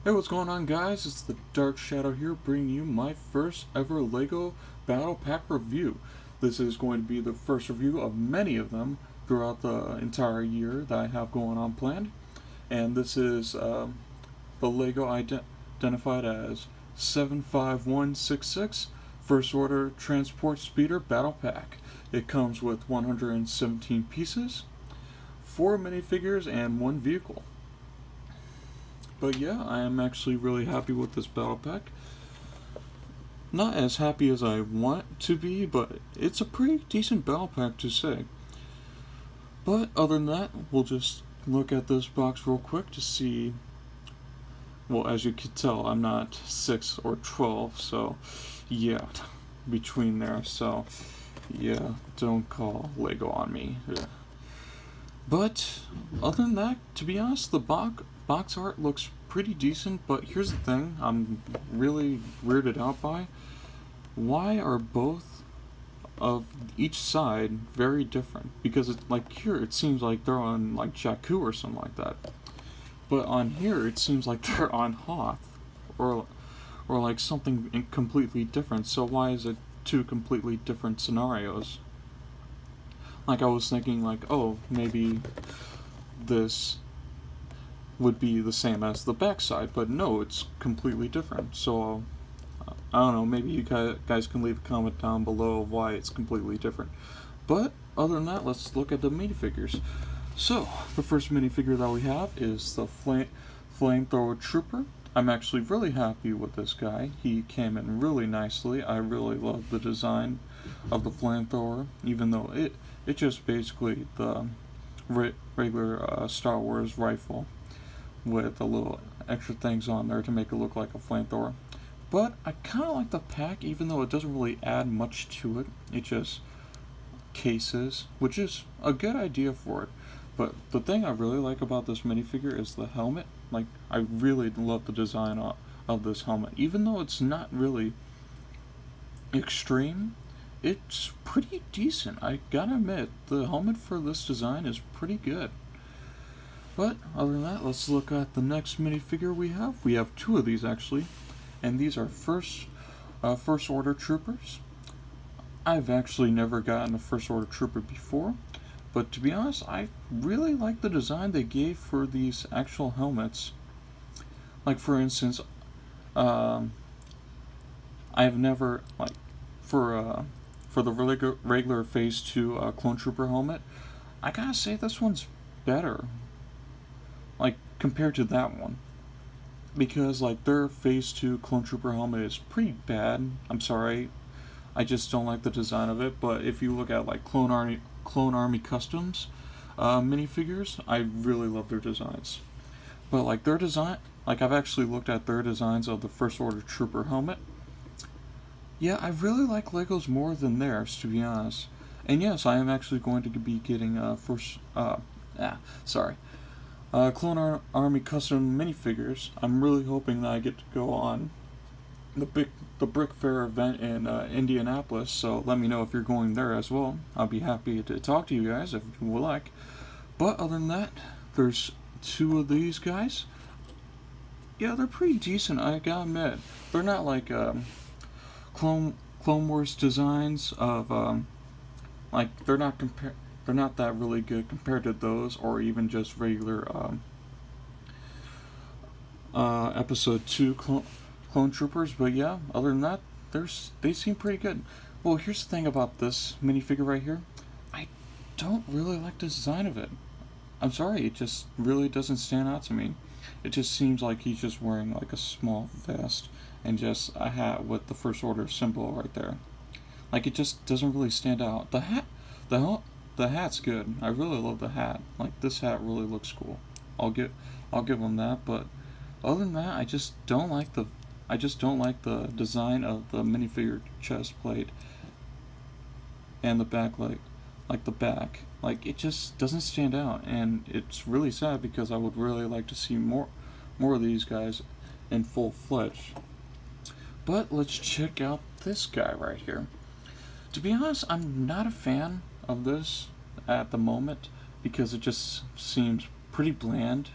Hey, what's going on, guys? It's the Dark Shadow here, bringing you my first ever LEGO Battle Pack review. This is going to be the first review of many of them throughout the entire year that I have going on planned. And this is the LEGO identified as 75166 First Order Transport Speeder Battle Pack. It comes with 117 pieces, 4 minifigures, and 1 vehicle. But yeah, I am actually really happy with this battle pack. Not as happy as I want to be, but it's a pretty decent battle pack to say. But other than that, we'll just look at this box real quick to see. Well, as you can tell, I'm not 6 or 12, so yeah, between there. So yeah, don't call LEGO on me. Yeah. But other than that, to be honest, the box art looks pretty decent. But here's the thing I'm really weirded out by. Why are both of each side very different? Because it's like here it seems like they're on like Jakku or something like that. But on here it seems like they're on Hoth or like something completely different. So why is it two completely different scenarios? Like I was thinking like, oh, maybe this would be the same as the backside, but no, it's completely different. So I don't know, maybe you guys can leave a comment down below of why it's completely different. But other than that, let's look at the minifigures. So the first minifigure that we have is the Flan Thor Trooper. I'm actually really happy with this guy. He came in really nicely. I really love the design of the Flan Thor, even though it's just basically the regular Star Wars rifle with a little extra things on there to make it look like a Flan Thor. But I kind of like the pack, even though it doesn't really add much to it. It just cases, which is a good idea for it. But the thing I really like about this minifigure is the helmet. Like, I really love the design of this helmet. Even though it's not really extreme, it's pretty decent. I gotta admit, the helmet for this design is pretty good. But other than that, let's look at the next minifigure we have. We have 2 of these actually, and these are First Order Troopers. I've actually never gotten a First Order Trooper before, but to be honest, I really like the design they gave for these actual helmets. Like for instance, I've never for the regular Phase 2 Clone Trooper helmet. I gotta say this one's better, like compared to that one, because like their Phase 2 Clone Trooper helmet is pretty bad. I'm sorry, I just don't like the design of it. But if you look at like Clone Army Customs minifigures, I really love their designs. But like their design, like I've actually looked at their designs of the First Order Trooper helmet. Yeah, I really like Legos more than theirs, to be honest. And yes, I am actually going to be getting Clone Army Custom minifigures. I'm really hoping that I get to go on the Brick Fair event in Indianapolis, so let me know if you're going there as well. I'll be happy to talk to you guys if you would like. But other than that, there's 2 of these guys. Yeah, they're pretty decent, I gotta admit. They're not like Clone Wars designs of like they're not that really good compared to those, or even just regular Episode 2 Clone Troopers. But yeah, other than that, they seem pretty good. Well, here's the thing about this minifigure right here. I don't really like the design of it. I'm sorry, it just really doesn't stand out to me. It just seems like he's just wearing like a small vest and just a hat with the First Order symbol right there. Like it just doesn't really stand out. The hat's good. I really love the hat. Like this hat really looks cool. I'll give them that. But other than that, I just don't like the design of the minifigure chest plate and the back leg, like the back. Like it just doesn't stand out, and it's really sad because I would really like to see more of these guys in full fledged. But let's check out this guy right here. To be honest, I'm not a fan of this at the moment because it just seems pretty bland.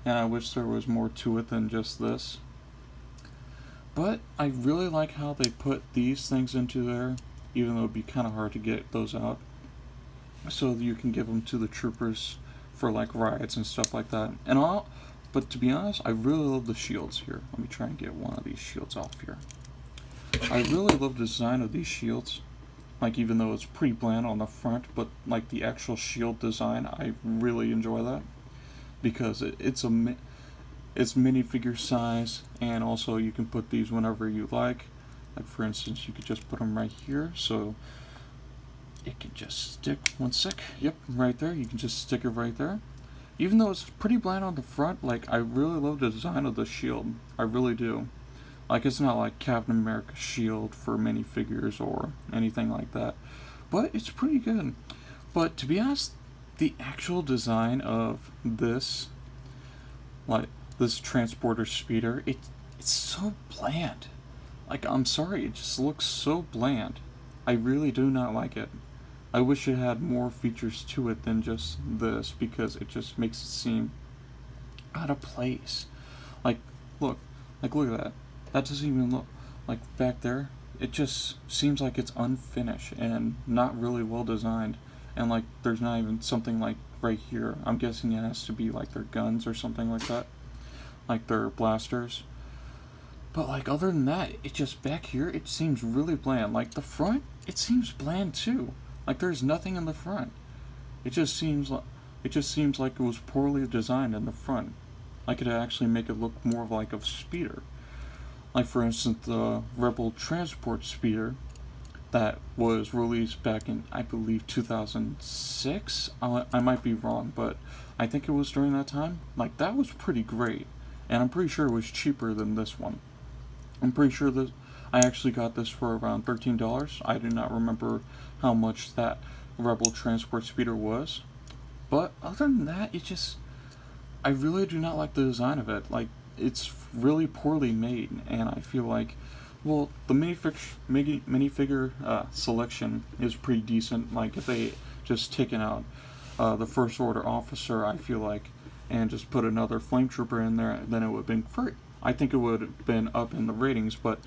and I wish there was more to it than just this. But I really like how they put these things into there, even though it'd be kind of hard to get those out. So you can give them to the troopers for like riots and stuff like that. But to be honest, I really love the shields here. Let me try and get one of these shields off here. I really love the design of these shields. Like, even though it's pretty bland on the front, but like the actual shield design, I really enjoy that. Because it's minifigure size, and also you can put these whenever you like. Like, for instance, you could just put them right here, so it can just stick. One sec. Yep, right there. You can just stick it right there. Even though it's pretty bland on the front, like, I really love the design of the shield. I really do. Like, it's not like Captain America's shield for minifigures or anything like that, but it's pretty good. But to be honest, the actual design of this, like this transporter speeder, it's so bland. Like, I'm sorry, it just looks so bland. I really do not like it. I wish it had more features to it than just this, because it just makes it seem out of place. Like, look at that. That doesn't even look like back there. It just seems like it's unfinished and not really well designed. And like, there's not even something like right here. I'm guessing it has to be like their guns or something like that, like their blasters. But like, other than that, it just back here, it seems really bland. Like the front, it seems bland too. Like there's nothing in the front. It just seems like it was poorly designed in the front. I could actually make it look more like a speeder. Like, for instance, the Rebel Transport Speeder that was released back in, I believe, 2006? I might be wrong, but I think it was during that time. Like, that was pretty great, and I'm pretty sure it was cheaper than this one. I'm pretty sure that I actually got this for around $13. I do not remember how much that Rebel Transport Speeder was. But other than that, I really do not like the design of it. Like, it's really poorly made, and I feel like, well, the minifigure selection is pretty decent. Like, if they just taken out the First Order officer, I feel like, and just put another flame trooper in there, then it would have been great. I think it would have been up in the ratings, but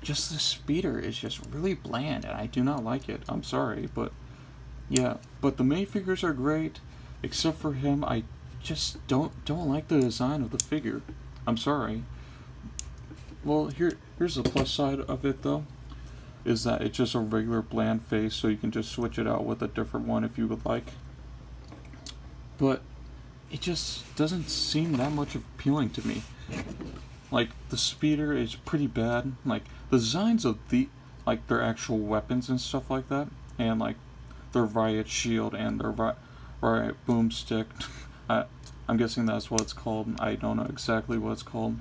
just the speeder is just really bland, and I do not like it. I'm sorry, but yeah. But the minifigures are great, except for him. I just don't like the design of the figure. I'm sorry. Well, here's the plus side of it, though, is that it's just a regular bland face, so you can just switch it out with a different one if you would like. But it just doesn't seem that much appealing to me. Like, the speeder is pretty bad. Like, the designs of their actual weapons and stuff like that, and like their riot shield and their riot boomstick. I'm guessing that's what it's called. I don't know exactly what it's called.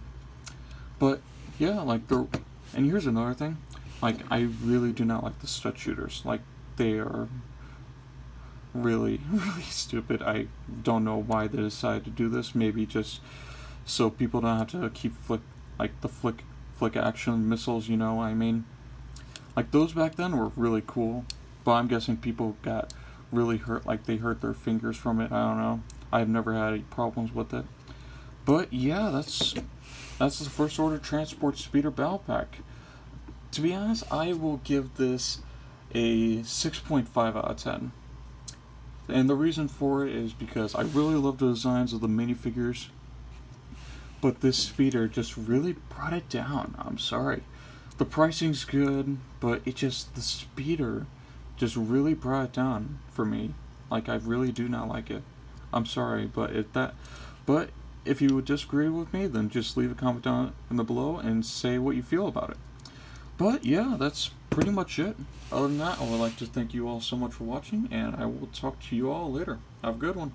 But yeah, like and here's another thing. Like, I really do not like the stud shooters. Like, they are really, really stupid. I don't know why they decided to do this. Maybe just so people don't have to keep flick action missiles, you know what I mean? Like, those back then were really cool, but I'm guessing people got really hurt, like they hurt their fingers from it. I don't know. I've never had any problems with it. But yeah, that's the First Order Transport Speeder Battle Pack. To be honest, I will give this a 6.5 out of 10. And the reason for it is because I really love the designs of the minifigures, but this speeder just really brought it down. I'm sorry. The pricing's good, but the speeder just really brought it down for me. Like, I really do not like it. I'm sorry, but if you would disagree with me, then just leave a comment down in the below and say what you feel about it. But yeah, that's pretty much it. Other than that, I would like to thank you all so much for watching, and I will talk to you all later. Have a good one.